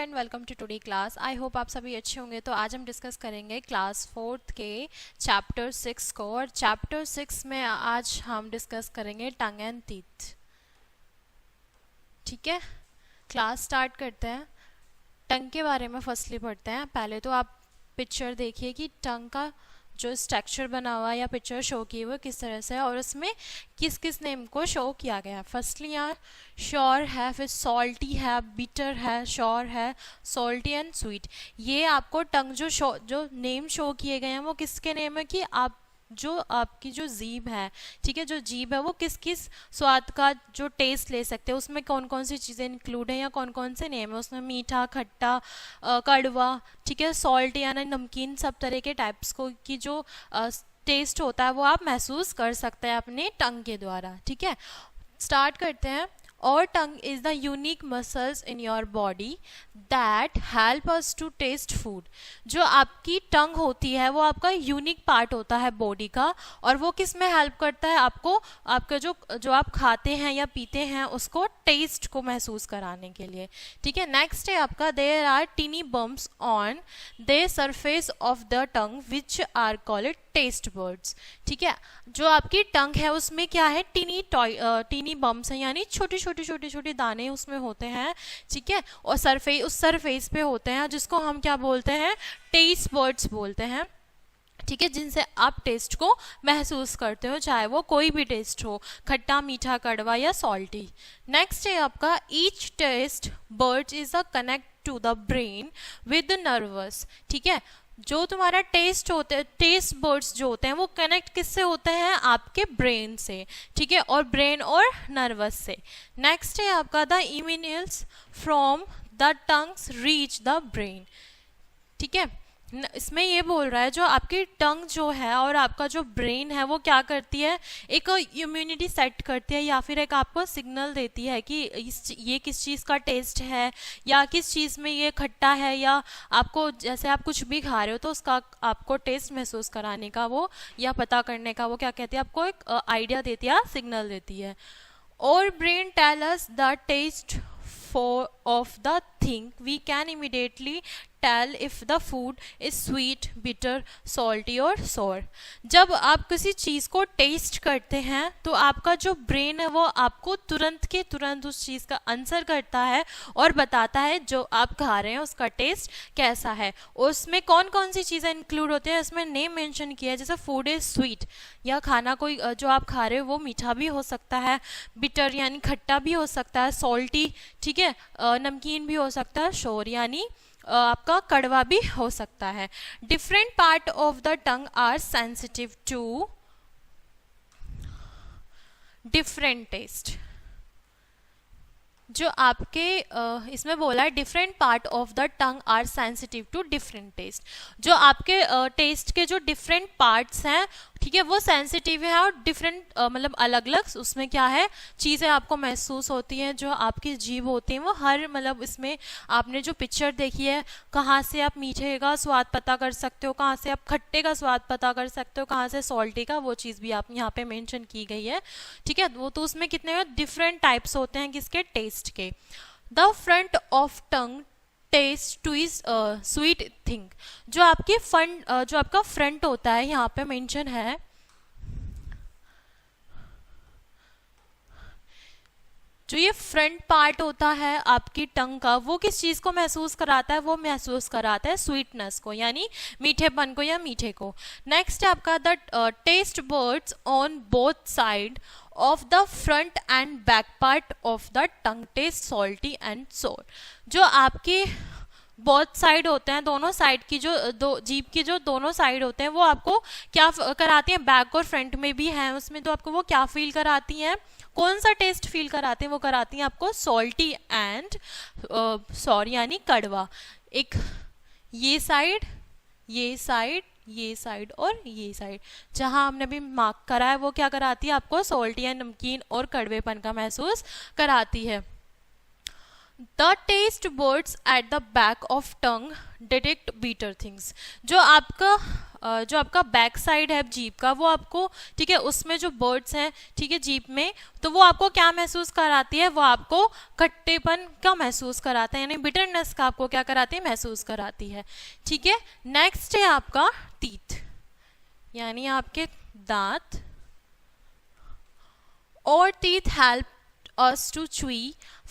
And welcome to today class. I hope आप सभी अच्छे होंगे। तो आज हम डिस्कस करेंगे क्लास 4th के चैप्टर 6 को, और चैप्टर 6 में आज हम डिस्कस करेंगे टंग एंड टीथ। ठीक है, क्लास स्टार्ट करते हैं। टंग के बारे में फर्स्टली पढ़ते हैं। पहले तो आप पिक्चर देखिए कि टंग का जो स्ट्रक्चर बना हुआ है या पिक्चर शो की हुई किस तरह से है और उसमें किस किस नेम को शो किया गया है। फर्स्टली यहाँ श्योर है, फिर सॉल्टी है, बिटर है, श्योर है, सॉल्टी एंड स्वीट। ये आपको टंग जो नेम शो किए गए हैं वो किसके नेम है कि आप जो आपकी जो जीभ है, ठीक है, जो जीभ है वो किस किस स्वाद का जो टेस्ट ले सकते हैं, उसमें कौन कौन सी चीज़ें इंक्लूड है या कौन कौन से नेम है उसमें, मीठा, खट्टा, कड़वा, ठीक है, सॉल्ट यानी नमकीन, सब तरह के टाइप्स को की जो टेस्ट होता है वो आप महसूस कर सकते हैं अपने टंग के द्वारा। ठीक है, स्टार्ट करते हैं। Our tongue is the unique muscles in your body that help us to taste food. जो आपकी टंग होती है वो आपका यूनिक पार्ट होता है बॉडी का, और वो किस में हेल्प करता है आपको, आपका जो आप खाते हैं या पीते हैं उसको टेस्ट को महसूस कराने के लिए। ठीक है, नेक्स्ट है आपका there are tiny bumps on the surface of the tongue which are called taste birds. ठीक है, जो आपकी टंग है उसमें क्या है, टीनी बम्प्स हैं, यानी छोटे छोटे दाने उसमें होते हैं। ठीक है, और उस सरफेस पे होते हैं जिसको हम क्या बोलते हैं, टेस्ट बर्ड्स बोलते हैं। ठीक है, जिनसे आप टेस्ट को महसूस करते हो, चाहे वो कोई भी टेस्ट हो, खट्टा, मीठा, कड़वा या सॉल्टी। नेक्स्ट है आपका each taste birds is a connect to the brain with nervous. ठीक है, जो तुम्हारा टेस्ट बर्ड्स जो होते हैं वो कनेक्ट किससे होते हैं, आपके ब्रेन से। ठीक है, और ब्रेन और नर्वस से। नेक्स्ट है आपका the impulses from the tongues reach the brain. ठीक है, इसमें ये बोल रहा है जो आपकी टंग जो है और आपका जो ब्रेन है वो क्या करती है, एक इम्यूनिटी सेट करती है या फिर एक आपको सिग्नल देती है कि ये किस चीज़ का टेस्ट है या किस चीज़ में ये खट्टा है, या आपको जैसे आप कुछ भी खा रहे हो तो उसका आपको टेस्ट महसूस कराने का वो या पता करने का वो क्या कहती है, आपको एक आइडिया देती है, सिग्नल देती है। और brain tell us the taste of the thing, we can immediately tell if the food is sweet, bitter, salty or sour. जब आप किसी चीज़ को टेस्ट करते हैं तो आपका जो ब्रेन है वो आपको तुरंत के तुरंत उस चीज़ का आंसर करता है और बताता है जो आप खा रहे हैं उसका टेस्ट कैसा है। उसमें कौन कौन सी चीज़ें इंक्लूड होती है, इसमें नेम मेंशन किया है, जैसे फूड इज स्वीट, या खाना कोई जो आप खा रहे हो वो मीठा भी हो सकता है, बिटर यानी खट्टा भी हो सकता है, सॉल्टी, ठीक है, नमकीन भी हो सकता है, शोर यानी आपका कड़वा भी हो सकता है। Different part of the tongue are sensitive to different taste. जो आपके इसमें बोला है different part of the tongue are sensitive to different taste. जो आपके टेस्ट के जो डिफरेंट पार्ट्स हैं, ठीक है, वो सेंसिटिव है और डिफरेंट मतलब अलग अलग उसमें क्या है, चीज़ें आपको महसूस होती हैं। जो आपकी जीभ होती है वो हर मतलब इसमें आपने जो पिक्चर देखी है, कहाँ से आप मीठे का स्वाद पता कर सकते हो, कहाँ से आप खट्टे का स्वाद पता कर सकते हो, कहाँ से सॉल्टी का, वो चीज़ भी आप यहाँ पे मेंशन की गई है। ठीक है, वो तो उसमें कितने डिफरेंट टाइप्स होते हैं किसके, टेस्ट के। The front of tongue taste to is sweet thing. जो आपकी जो आपका फ्रंट होता है यहाँ पे मेंशन है, जो ये फ्रंट पार्ट होता है आपकी टंग का वो किस चीज़ को महसूस कराता है, वो महसूस कराता है स्वीटनेस को, यानी मीठेपन को या मीठे को। नेक्स्ट है आपका the taste birds on both side of the front and back part of the tongue taste salty and sour. जो आपके बोथ साइड होते हैं, दोनों साइड की जो जीभ की जो दोनों साइड होते हैं वो आपको क्या कराती हैं, बैक और फ्रंट में भी हैं उसमें, तो आपको वो क्या फील कराती हैं, कौन सा टेस्ट फील कराती हैं, वो कराती हैं आपको सॉल्टी एंड सॉर यानी कड़वा। एक ये साइड, ये साइड, ये साइड और ये साइड जहां हमने भी मार्क करा है वो क्या कराती है, आपको सॉल्टी या नमकीन और कड़वेपन का महसूस कराती है। The taste buds at the back of tongue detect bitter things. जो आपका जो आपका बैक साइड है जीभ का वो आपको, ठीक है, उसमें जो बर्ड्स हैं, ठीक है, जीभ में, तो वो आपको क्या महसूस कराती है, वो आपको खट्टेपन का महसूस कराते हैं, यानी बिटरनेस का आपको क्या कराती है, महसूस कराती है। ठीक है, नेक्स्ट है आपका टीथ, यानी आपके दांत। और teeth help us to chew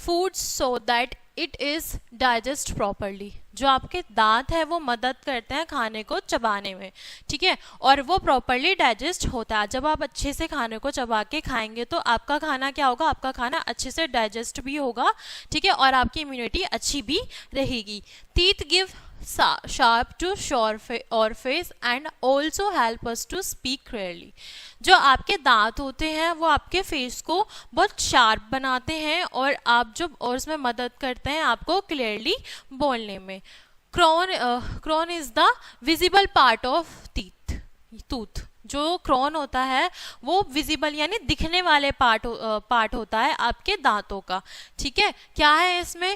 food so that it is digest properly। जो आपके दांत है वो मदद करते हैं खाने को चबाने में, ठीक है, और वो प्रॉपरली डाइजेस्ट होता है। जब आप अच्छे से खाने को चबा के खाएंगे तो आपका खाना क्या होगा, आपका खाना अच्छे से डाइजेस्ट भी होगा, ठीक है, और आपकी इम्यूनिटी अच्छी भी रहेगी। टीथ गिव sharp to और face and also help us to speak clearly। जो आपके दांत होते हैं वो आपके फेस को बहुत शार्प बनाते हैं और आप जो और उसमें मदद करते हैं आपको क्लियरली बोलने में। Crown is the visible part of tooth. जो क्रोन होता है वो विजिबल यानी दिखने वाले पार्ट होता है आपके दांतों का, ठीक है। क्या है इसमें,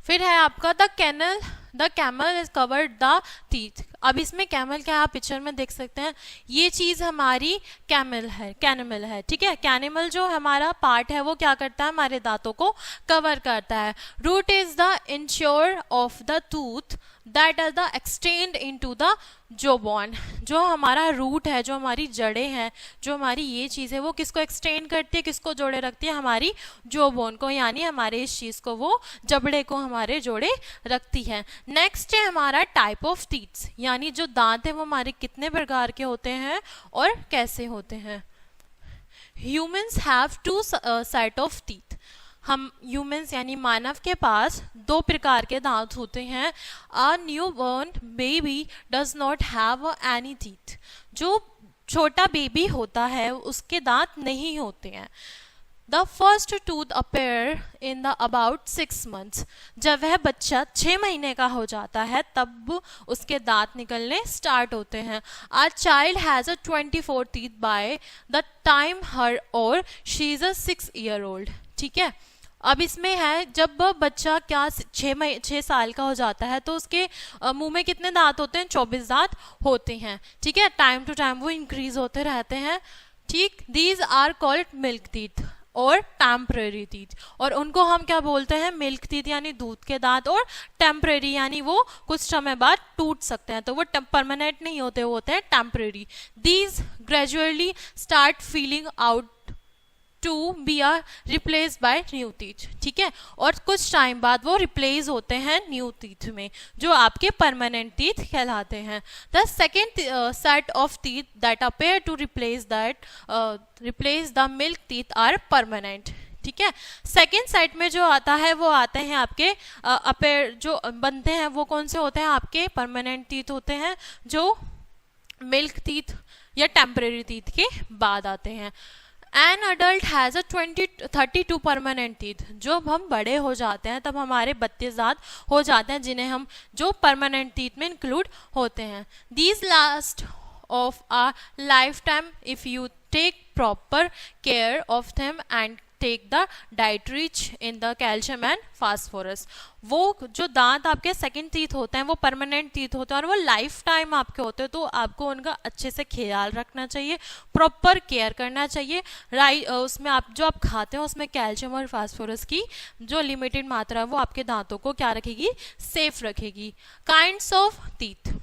फिर है आपका the camel is covered the teeth. अब इसमें कैमल क्या है, आप पिक्चर में देख सकते हैं, ये चीज हमारी कैनिमल है, ठीक है। कैनिमल जो हमारा पार्ट है वो क्या करता है, हमारे दांतों को कवर करता है। Root is the incisor of the tooth that is the extend into the jawbone. जो हमारा रूट है, जो हमारी जड़ें हैं, जो हमारी ये चीज़ है वो किसको एक्सटेंड करती है, किसको जोड़े रखती है, हमारी जोबोन को, यानी हमारे इस चीज़ को, वो जबड़े को हमारे जोड़े रखती है। नेक्स्ट है हमारा टाइप ऑफ टीथ्स, यानी जो दांत है वो हमारे कितने प्रकार के होते हैं और कैसे होते हैं। Humans have 2 set of teeth. हम ह्यूमंस यानी मानव के पास 2 प्रकार के दांत होते हैं। A newborn baby does not have any teeth. जो छोटा बेबी होता है उसके दांत नहीं होते हैं। The first tooth appear in the about 6 months। जब वह बच्चा 6 महीने का हो जाता है तब उसके दांत निकलने स्टार्ट होते हैं। A child has a 24 teeth by the time her और she is a 6 year old। ठीक है, अब इसमें है जब बच्चा क्या 6 साल का हो जाता है तो उसके मुंह में कितने दांत होते हैं, 24 दांत होते हैं, ठीक है। टाइम टू टाइम वो इंक्रीज होते रहते हैं, ठीक। These are called milk teeth और टेम्परेरी टीथ। और उनको हम क्या बोलते हैं, मिल्क टीथ यानी दूध के दांत, और टेम्परेरी यानी वो कुछ समय बाद टूट सकते हैं, तो वो परमानेंट नहीं होते, वो होते हैं temporary. These gradually start feeling out to be are replace by new teeth, ठीक है। और कुछ टाइम बाद वो रिप्लेस होते हैं न्यू टीथ में, जो आपके परमानेंट टीथ कहलाते हैं। The second set of teeth that appear to replace the milk teeth are permanent, ठीक है। सेकेंड सेट में जो आता है वो आते हैं आपके अपेयर जो बनते हैं वो कौन से होते हैं, आपके परमानेंट टीथ होते हैं, जो मिल्क टीथ या टेम्परेरी टीथ के बाद आते हैं। An adult has a 32 permanent teeth. जब हम बड़े हो जाते हैं तब हमारे 32 दांत हो जाते हैं, जिन्हें हम जो परमानेंट टीथ में इंक्लूड होते हैं। These last of a life time if you take proper care of them and take the diet rich in the calcium and phosphorus. वो जो दांत आपके सेकंड टीथ होते हैं वो परमानेंट टीथ होते हैं और वो लाइफ टाइम आपके होते हैं, तो आपको उनका अच्छे से ख्याल रखना चाहिए, प्रॉपर केयर करना चाहिए। उसमें आप जो आप खाते हैं उसमें कैल्शियम और फास्फोरस की जो लिमिटेड मात्रा है वो आपके दांतों को क्या रखेगी, सेफ रखेगी। Kinds of teeth.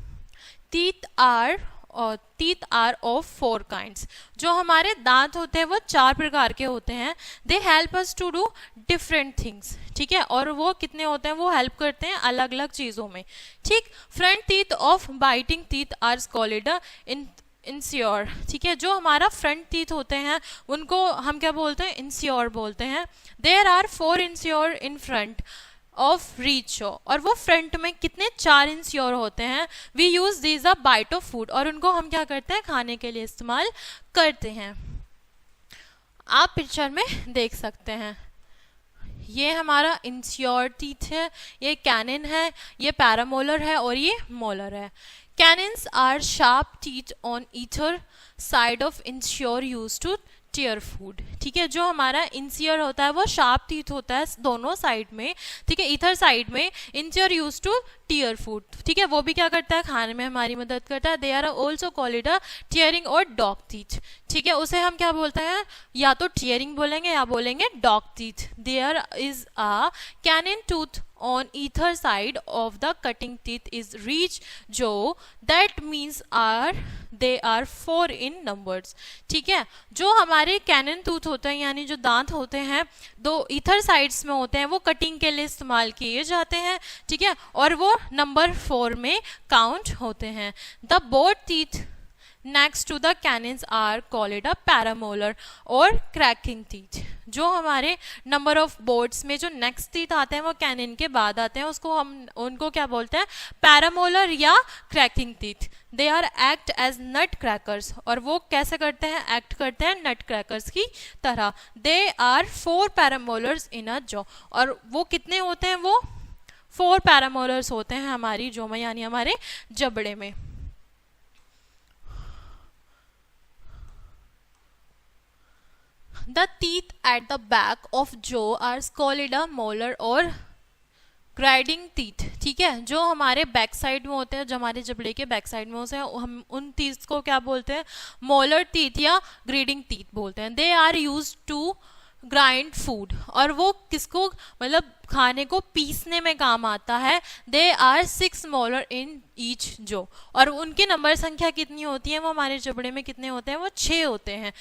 Teeth are of 4 kinds। जो हमारे दांत होते हैं वो 4 प्रकार के होते हैं। They help us to do different things, ठीक है, और वो कितने होते हैं, वो हेल्प करते हैं अलग अलग चीज़ों में, ठीक। Front teeth of biting teeth are called insure, ठीक है। जो हमारा फ्रंट टीथ होते हैं उनको हम क्या बोलते हैं, इंश्योर बोलते हैं। There are 4 insure in front of reach, और वो फ्रंट में कितने 4 इंश्योर होते हैं। We use these a bite of food, और उनको हम क्या करते हैं, खाने के लिए इस्तेमाल करते हैं। आप पिक्चर में देख सकते हैं, ये हमारा इंश्योर टीथ है, ये कैनिन है, ये पैरामोलर है और ये मोलर है। Canines are sharp teeth on either side of incisor use to tear food. ठीक है, जो हमारा इंसियर होता है वो शार्प टीथ होता है दोनों साइड में। ठीक है, इधर साइड में इंसियर यूज टू टीयर फूड। ठीक है, वो भी क्या करता है, खाने में हमारी मदद करता है। They are also call it a tearing और डॉग टीथ। ठीक है, उसे हम क्या बोलते हैं, या तो टीयरिंग बोलेंगे या बोलेंगे dog teeth. There is a canine tooth on either side of the cutting teeth is reach जो that means are they are 4 in numbers। ठीक है, जो हमारे कैनन टूथ होते हैं यानी जो दांत होते हैं दो ईथर साइड्स में होते हैं, वो कटिंग के लिए इस्तेमाल किए जाते हैं। ठीक है, और वो नंबर 4 में काउंट होते हैं। The both teeth next to the canines are called a premolar और क्रैकिंग टीथ। जो हमारे नंबर ऑफ बोर्ड्स में जो नेक्स्ट टीथ आते हैं वो कैनिन के बाद आते हैं, उसको हम उनको क्या बोलते हैं, पैरामोलर या cracking teeth. They are act as nut crackers, और वो कैसे करते हैं, एक्ट करते हैं नट क्रैकर्स की तरह। They are 4 पैरामोलर्स in a jaw, और वो कितने होते हैं, वो 4 पैरामोलर्स होते हैं हमारी जॉ में यानी हमारे जबड़े में। The teeth at the back of jaw are called a molar और ग्राइडिंग टीथ। ठीक है, जो हमारे बैक साइड में होते हैं, जो हमारे जबड़े के बैक साइड में होते हैं, हम उन टीथ को क्या बोलते हैं, मोलर टीथ या ग्राइडिंग टीथ बोलते हैं। They are use to grind food, और वो किसको मतलब खाने को पीसने में काम आता है। They are 6 molar in each jaw, और उनकी नंबर संख्या कितनी होती है, वो हमारे जबड़े में कितने होते हैं, वो 6 होते हैं।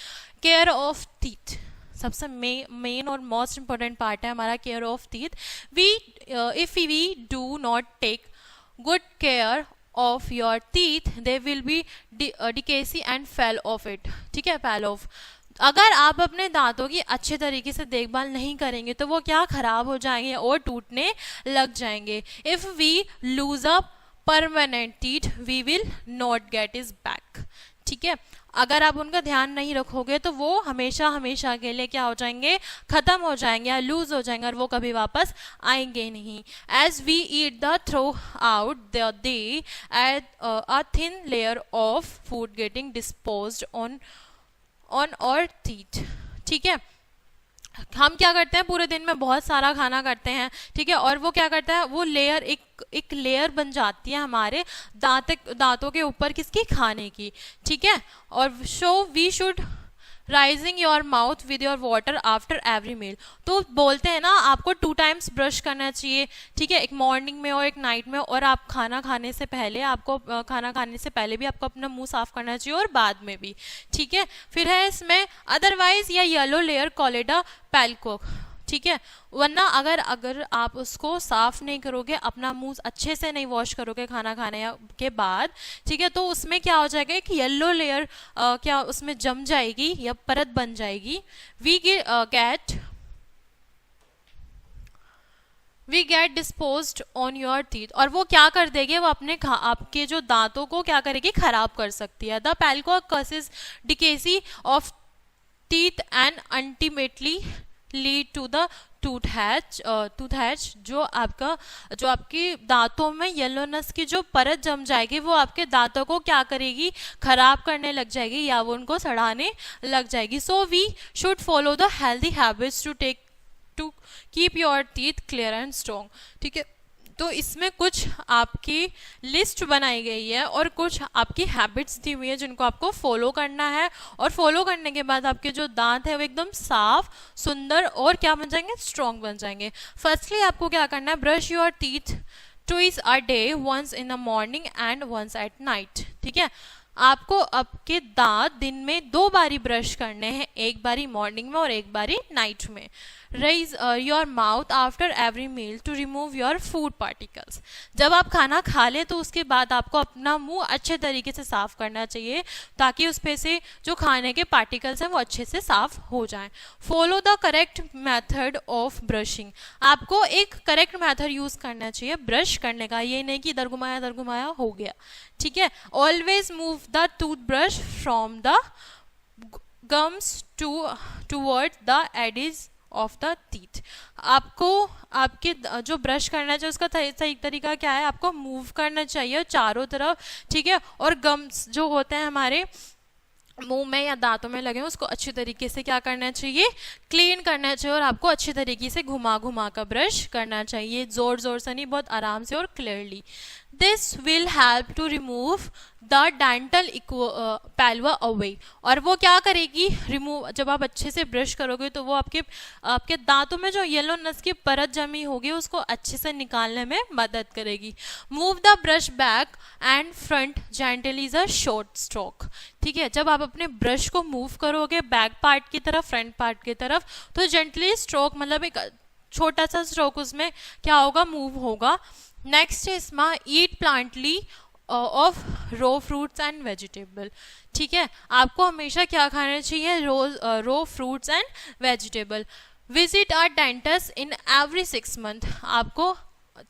केयर ऑफ टीथ सबसे मेन और मोस्ट इंपॉर्टेंट पार्ट है हमारा care of teeth. We if we do not take good care of your teeth they will be decay and fail of it. ठीक है, फेल ऑफ, अगर आप अपने दांतों की अच्छे तरीके से देखभाल नहीं करेंगे तो वो क्या खराब हो जाएंगे और टूटने लग जाएंगे। If we lose a permanent teeth we will not get is back. ठीक है, अगर आप उनका ध्यान नहीं रखोगे तो वो हमेशा हमेशा के लिए क्या हो जाएंगे, खत्म हो जाएंगे या लूज हो जाएंगे, और वो कभी वापस आएंगे नहीं। As we eat the throw out the day at a thin layer of food getting disposed on our teeth. ठीक है, हम क्या करते हैं, पूरे दिन में बहुत सारा खाना करते हैं। ठीक है, और वो क्या करता है, वो लेयर एक लेयर बन जाती है हमारे दांतों के ऊपर, किसकी, खाने की। ठीक है, और so we should rising your mouth with your water after every meal. तो बोलते हैं ना, आपको 2 टाइम्स ब्रश करना चाहिए। ठीक है, एक मॉर्निंग में और एक नाइट में, और आप खाना खाने से पहले, आपको खाना खाने से पहले भी आपको अपना मुंह साफ करना चाहिए और बाद में भी। ठीक है, फिर है इसमें अदरवाइज या येलो लेयर कॉलेडा पैलको। ठीक है, वरना अगर आप उसको साफ नहीं करोगे, अपना मुंह अच्छे से नहीं वॉश करोगे खाना खाने के बाद, ठीक है, तो उसमें क्या हो जाएगा, एक येलो लेयर क्या उसमें जम जाएगी या परत बन जाएगी। We get disposed on your teeth, और वो क्या कर देगी, वो अपने आपके जो दांतों को क्या करेगी, खराब कर सकती है। The plaque causes decay of teeth and ultimately lead to the toothache. जो आपकी दांतों में येलोनेस की जो परत जम जाएगी, वो आपके दांतों को क्या करेगी, खराब करने लग जाएगी या वो उनको सड़ाने लग जाएगी। So we should follow the healthy habits to keep your teeth clear and strong. ठीक है, तो इसमें कुछ आपकी लिस्ट बनाई गई है और कुछ आपकी हैबिट्स दी हुई है जिनको आपको फॉलो करना है, और फॉलो करने के बाद आपके जो दांत है वो एकदम साफ, सुंदर और क्या बन जाएंगे, स्ट्रॉन्ग बन जाएंगे। फर्स्टली आपको क्या करना है, brush your teeth twice a day, once in the morning and once at night. ठीक है, आपको आपके दांत दिन में 2 बारी ब्रश करने हैं, एक बारी मॉर्निंग में और एक बारी नाइट में। Rinse your mouth after every meal to remove your food particles. जब आप खाना खा ले तो उसके बाद आपको अपना मुंह अच्छे तरीके से साफ करना चाहिए, ताकि उस पे से जो खाने के पार्टिकल्स हैं वो अच्छे से साफ हो जाएं। Follow the correct method of brushing. आपको एक करेक्ट मेथड यूज करना चाहिए ब्रश करने का, ये नहीं कि इधर घुमाया हो गया। ठीक है, always move the toothbrush from the gums toward the adage of the teeth. आपको आपके जो ब्रश करना चाहिए उसका सही तरीका क्या है, आपको मूव करना चाहिए चारों तरफ। ठीक है, और गम्स जो होते हैं हमारे मुंह में या दांतों में लगे उसको अच्छी तरीके से क्या करना चाहिए, क्लीन करना चाहिए, और आपको अच्छी तरीके से घुमा घुमा कर ब्रश करना चाहिए, जोर जोर से नहीं, बहुत आराम से और clearly. This will help to remove the dental plaque away, और वो क्या करेगी, रिमूव, जब आप अच्छे से ब्रश करोगे तो वो आपके आपके दांतों में जो येलो नस की परत जमी होगी उसको अच्छे से निकालने में मदद करेगी। Move the brush back and front gently is a short stroke. ठीक है, जब आप अपने ब्रश को मूव करोगे बैक पार्ट की तरफ, फ्रंट पार्ट की तरफ, तो जेंटली स्ट्रोक मतलब एक छोटा सा स्ट्रोक उसमें क्या होगा, मूव होगा। नेक्स्ट है इसमें eat plenty of raw fruits and vegetable. ठीक है, आपको हमेशा क्या खाना चाहिए, raw fruits and vegetable. Visit our dentist in every 6 month, आपको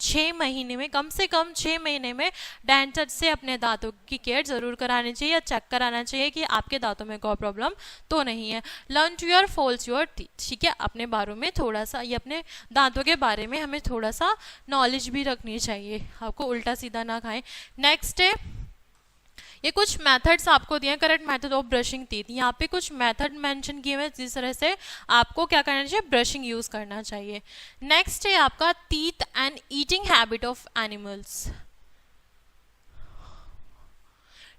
6 महीने में, कम से कम 6 महीने में डेंटिस्ट से अपने दांतों की केयर जरूर करानी चाहिए या चेक कराना चाहिए कि आपके दांतों में कोई प्रॉब्लम तो नहीं है। Learn to your floss your teeth. ठीक है, अपने बारे में थोड़ा सा, ये अपने दांतों के बारे में हमें थोड़ा सा नॉलेज भी रखनी चाहिए, आपको उल्टा सीधा ना खाएं। नेक्स्ट है, ये कुछ मेथड्स आपको दिए हैं, correct method of brushing teeth. यहाँ पे कुछ मेथड मेंशन किए हुए जिस तरह से आपको क्या करना चाहिए, ब्रशिंग यूज करना चाहिए। नेक्स्ट है आपका teeth and eating habit of animals.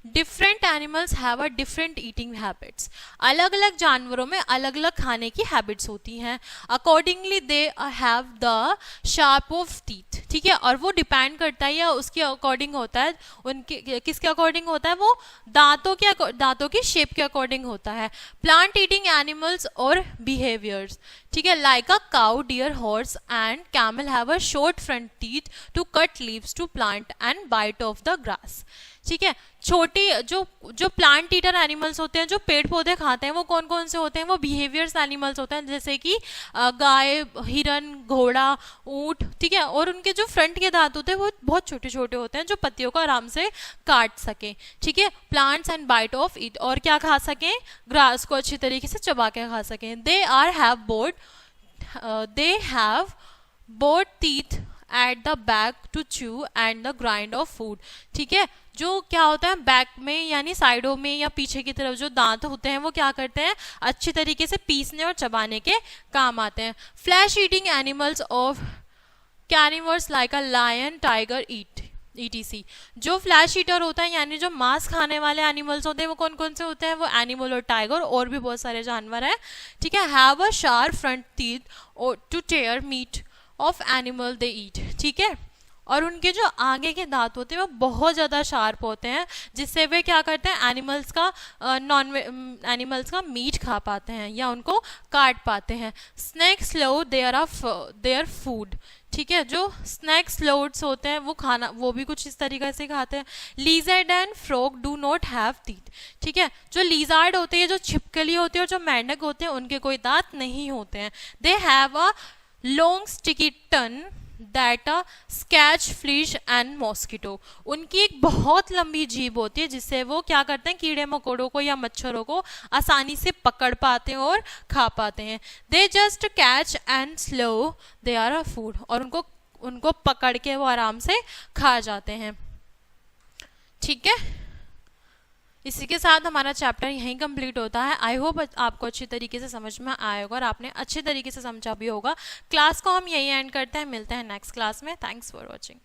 Different animals have a different eating habits, अलग अलग जानवरों में अलग अलग खाने की हैबिट्स होती हैं। Accordingly they have the sharp of teeth. ठीक है, और वो डिपेंड करता है या उसके अकॉर्डिंग होता है, उनके किसके अकॉर्डिंग होता है, वो दांतों की शेप के अकॉर्डिंग होता है। प्लांट ईटिंग एनिमल्स और बिहेवियर्स। ठीक है, like a cow, deer, horse and camel have a short front teeth to cut leaves to plant and bite off the grass. ठीक है, छोटी जो प्लांट ईटर एनिमल्स होते हैं, जो पेड़ पौधे खाते हैं, वो कौन कौन से होते हैं, वो बिहेवियर्स एनिमल्स होते हैं, जैसे कि गाय, हिरन, घोड़ा, ऊंट। ठीक है, और उनके जो फ्रंट के दांत होते हैं वो बहुत छोटे छोटे होते हैं, जो पत्तियों को आराम से काट सकें। ठीक है, plants and bite off it, और क्या खा सकें, ग्रास को अच्छी तरीके से चबा के खा सकें। They have both teeth at the back to chew and the grind of food. ठीक है, जो क्या होता है बैक में यानी साइडों में या पीछे की तरफ जो दांत होते हैं वो क्या करते हैं, अच्छी तरीके से पीसने और चबाने के काम आते हैं। Flesh eating animals of carnivores like a lion, tiger, ETC। जो फ्लैश ईटर होता है यानी जो मांस खाने वाले एनिमल्स होते हैं वो कौन कौन से होते हैं, वो एनिमल और टाइगर और भी बहुत सारे जानवर हैं। ठीक है, have a sharp front teeth to tear meat of animal they eat. ठीक है, और उनके जो आगे के दांत होते हैं वो बहुत ज़्यादा शार्प होते हैं, जिससे वे क्या करते हैं, एनिमल्स का मीट खा पाते हैं या उनको काट पाते हैं। Snake swallow their food. ठीक है, जो स्नैक स्लोड्स होते हैं वो खाना, वो भी कुछ इस तरीके से खाते हैं। Lizard and frog do not have teeth. ठीक है, जो लीजर्ड होते हैं, जो छिपकली होती है, और जो मेंढक होते हैं, उनके कोई दांत नहीं होते हैं। They have a long sticky tongue that catch flies and mosquito. उनकी एक बहुत लंबी जीभ होती है जिससे वो क्या करते हैं, कीड़े मकोड़ों को या मच्छरों को आसानी से पकड़ पाते हैं और खा पाते हैं। They just catch and swallow they are a food, और उनको पकड़ के वो आराम से खा जाते हैं। ठीक है, इसी के साथ हमारा चैप्टर यहीं कंप्लीट होता है। आई होप आपको अच्छी तरीके से समझ में आया होगा और आपने अच्छे तरीके से समझा भी होगा। क्लास को हम यहीं एंड करते हैं, मिलते हैं नेक्स्ट क्लास में। Thanks for watching.